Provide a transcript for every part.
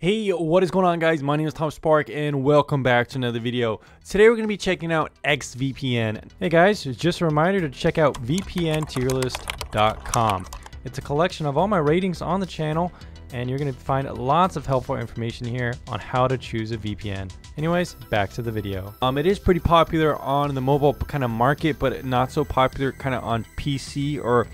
Hey, what is going on, guys? My name is Tom Spark and welcome back to another video. Today we're going to be checking out X-VPN. Hey guys, just a reminder to check out vpntierlist.com. It's a collection of all my ratings on the channel, and you're going to find lots of helpful information here on how to choose a VPN. Anyways, back to the video. It is pretty popular on the mobile kind of market, but not so popular kind of on PC or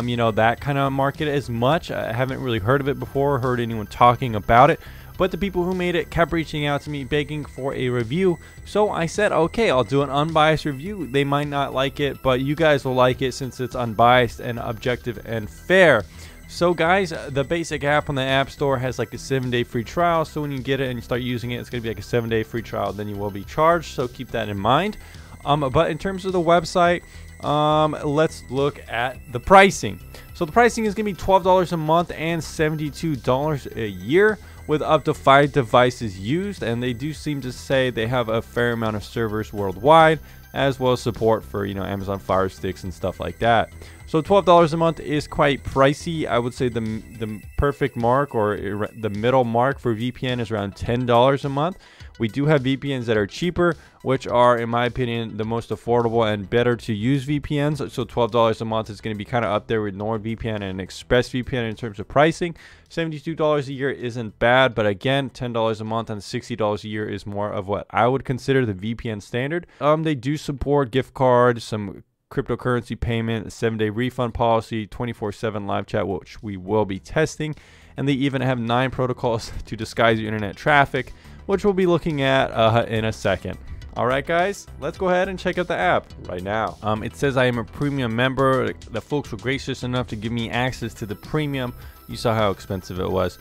you know, that kind of market as much. I haven't really heard of it before, heard anyone talking about it, but the people who made it kept reaching out to me begging for a review. So I said, okay, I'll do an unbiased review. They might not like it, but you guys will like it since it's unbiased and objective and fair. So guys, the basic app on the App Store has like a 7-day free trial. So when you get it and you start using it, it's going to be like a 7-day free trial. Then you will be charged. So keep that in mind. But in terms of the website, let's look at the pricing. So the pricing is going to be $12 a month and $72 a year with up to 5 devices used, and they do seem to say they have a fair amount of servers worldwide, as well as support for, you know, Amazon Fire Sticks and stuff like that. So $12 a month is quite pricey. I would say the perfect mark, or the middle mark for VPN, is around $10 a month. We do have VPNs that are cheaper, which are, in my opinion, the most affordable and better to use VPNs. So $12 a month is going to be kind of up there with NordVPN and ExpressVPN in terms of pricing. $72 a year isn't bad, but again, $10 a month and $60 a year is more of what I would consider the VPN standard. They do support gift cards, some cryptocurrency payment, a 7-day refund policy, 24/7 live chat, which we will be testing, and they even have 9 protocols to disguise your internet traffic, which we'll be looking at in a second. All right, guys, let's go ahead and check out the app right now. It says I am a premium member. The folks were gracious enough to give me access to the premium. You saw how expensive it was.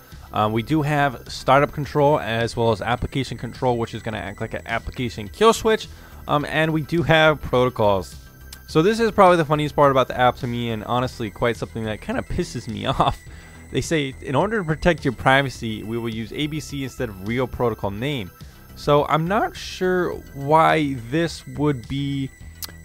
We do have startup control as well as application control, which is going to act like an application kill switch. And we do have protocols. So this is probably the funniest part about the app to me, and honestly quite something that kind of pisses me off. They say, in order to protect your privacy, we will use ABC instead of real protocol name. So I'm not sure why this would be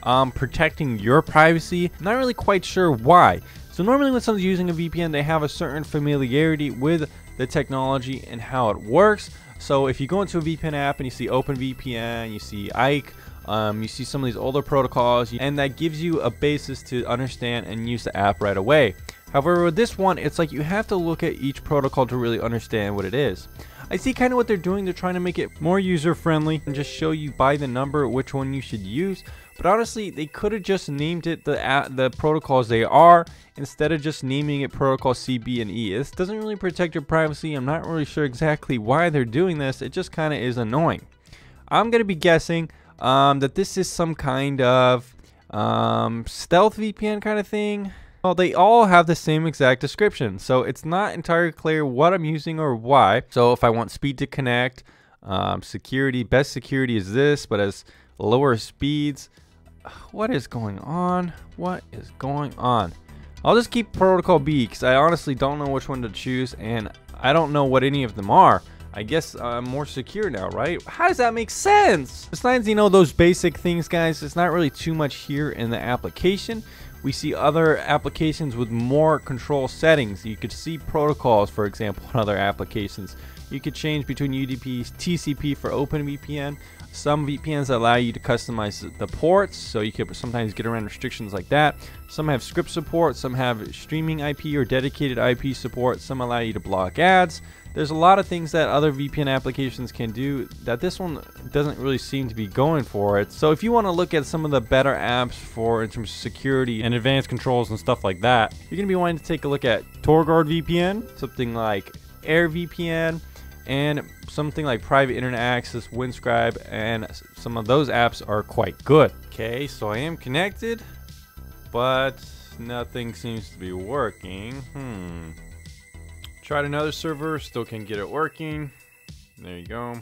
protecting your privacy. I'm not really quite sure why. So normally when someone's using a VPN, they have a certain familiarity with the technology and how it works. So if you go into a VPN app and you see OpenVPN, you see Ike, you see some of these older protocols, and that gives you a basis to understand and use the app right away. However, with this one, it's like you have to look at each protocol to really understand what it is. I see kind of what they're doing. They're trying to make it more user-friendly and just show you by the number which one you should use. But honestly, they could have just named it the protocols they are instead of just naming it protocol C, B, and E. This doesn't really protect your privacy. I'm not really sure exactly why they're doing this. It just kind of is annoying. I'm going to be guessing that this is some kind of stealth VPN kind of thing. Well, they all have the same exact description, so it's not entirely clear what I'm using or why. So if I want speed to connect, security, best security is this, but as lower speeds. What is going on? What is going on? I'll just keep protocol B because I honestly don't know which one to choose, and I don't know what any of them are. I guess I'm more secure now, right? How does that make sense? Besides, you know, those basic things, guys, it's not really too much here in the application. We see other applications with more control settings. You could see protocols, for example, in other applications. You could change between UDP, TCP for OpenVPN. Some VPNs allow you to customize the ports, so you could sometimes get around restrictions like that. Some have script support, some have streaming IP or dedicated IP support, some allow you to block ads. There's a lot of things that other VPN applications can do that this one doesn't really seem to be going for it. So if you want to look at some of the better apps for in terms of security and advanced controls and stuff like that, you're going to be wanting to take a look at TorGuard VPN, something like AirVPN, and something like Private Internet Access, Windscribe, and some of those apps are quite good. Okay, so I am connected, but nothing seems to be working. Tried another server, still can't get it working. There you go.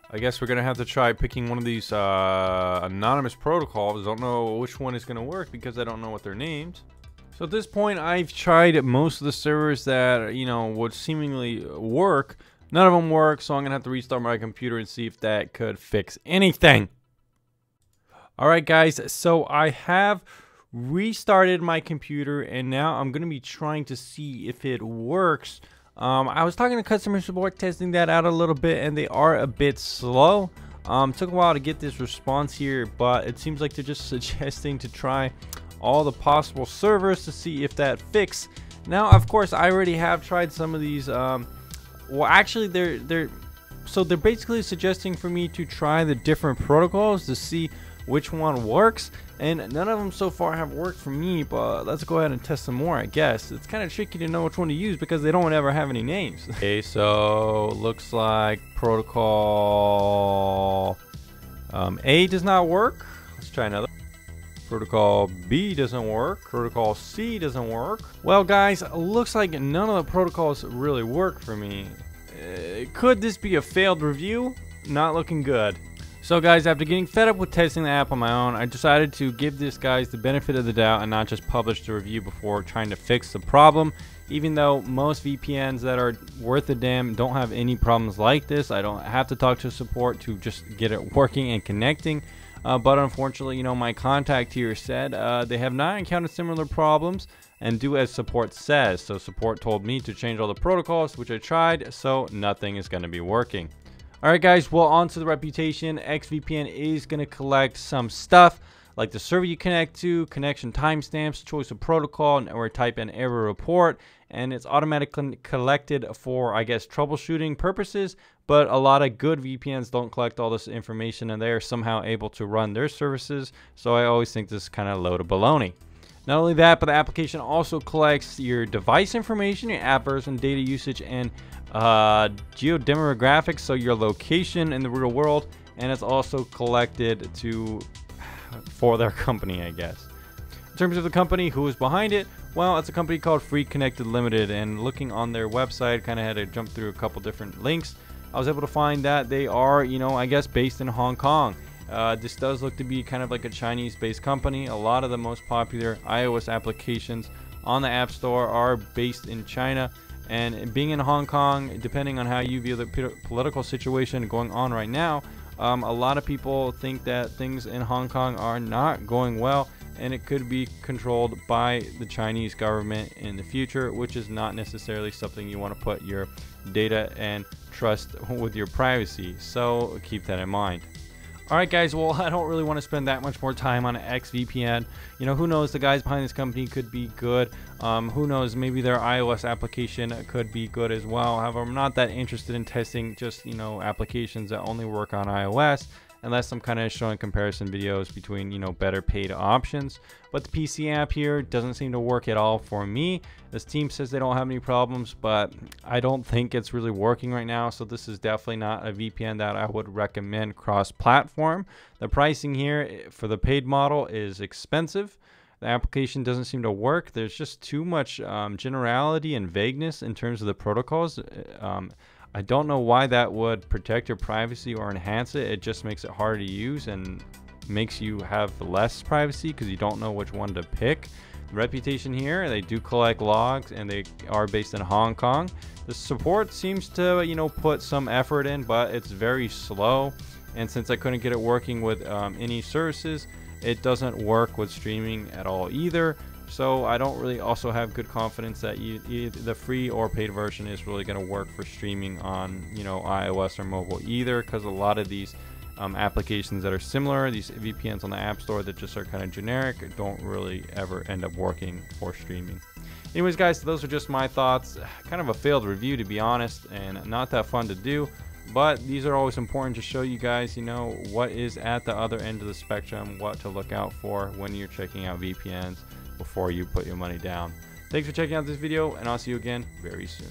I guess we're gonna have to try picking one of these anonymous protocols. Don't know which one is gonna work because I don't know what they're named. So at this point, I've tried most of the servers that, you know, would seemingly work. None of them work, so I'm gonna have to restart my computer and see if that could fix anything. All right, guys, so I have restarted my computer, and now I'm going to be trying to see if it works I was talking to customer support, testing that out a little bit, and they are a bit slow. Took a while to get this response here, but it seems like they're just suggesting to try all the possible servers to see if that fix. Now, of course, I already have tried some of these. Well, actually, they're basically suggesting for me to try the different protocols to see which one works, and none of them so far have worked for me. But let's go ahead and test some more. I guess it's kind of tricky to know which one to use because they don't ever have any names. Okay, so looks like protocol A does not work. Let's try another. Protocol B doesn't work. Protocol C doesn't work. Well, guys, looks like none of the protocols really work for me. Could this be a failed review? Not looking good. So guys, after getting fed up with testing the app on my own, I decided to give this guys the benefit of the doubt and not just publish the review before trying to fix the problem. Even though most VPNs that are worth a damn don't have any problems like this, I don't have to talk to support to just get it working and connecting. But unfortunately, you know, my contact here said they have not encountered similar problems and do as support says. So support told me to change all the protocols, which I tried, so nothing is going to be working. Alright guys, well, on to the reputation. X-VPN is going to collect some stuff like the server you connect to, connection timestamps, choice of protocol, or type in error report, and it's automatically collected for, I guess, troubleshooting purposes. But a lot of good VPNs don't collect all this information, and they are somehow able to run their services. So I always think this is kind of a load of baloney. Not only that, but the application also collects your device information, your app version, data usage, and geodemographics, so your location in the real world, and it's also collected for their company, I guess. In terms of the company, who is behind it, well, it's a company called Free Connected Limited, and looking on their website, kind of had to jump through a couple different links. I was able to find that they are, you know, I guess based in Hong Kong. This does look to be kind of like a Chinese-based company. A lot of the most popular iOS applications on the App Store are based in China. And being in Hong Kong, depending on how you view the political situation going on right now, a lot of people think that things in Hong Kong are not going well, and it could be controlled by the Chinese government in the future, which is not necessarily something you want to put your data and trust with your privacy. So keep that in mind. Alright guys, well, I don't really want to spend that much more time on X-VPN. You know, who knows, the guys behind this company could be good. Who knows, maybe their iOS application could be good as well. However, I'm not that interested in testing just, you know, applications that only work on iOS, unless I'm kind of showing comparison videos between, you know, better paid options. But the PC app here doesn't seem to work at all for me. This team says they don't have any problems, but I don't think it's really working right now. So this is definitely not a VPN that I would recommend cross-platform. The pricing here for the paid model is expensive. The application doesn't seem to work. There's just too much generality and vagueness in terms of the protocols. I don't know why that would protect your privacy or enhance it. It just makes it harder to use and makes you have less privacy because you don't know which one to pick. The reputation here, they do collect logs and they are based in Hong Kong. The support seems to, you know, put some effort in, but it's very slow. And since I couldn't get it working with any services, it doesn't work with streaming at all either. So I don't really also have good confidence that either the free or paid version is really going to work for streaming on, you know, iOS or mobile either, because a lot of these applications that are similar, these VPNs on the App Store that just are kind of generic, don't really ever end up working for streaming. Anyways, guys, those are just my thoughts. Kind of a failed review, to be honest, and not that fun to do. But these are always important to show you guys, you know, what is at the other end of the spectrum, what to look out for when you're checking out VPNs before you put your money down. Thanks for checking out this video, and I'll see you again very soon.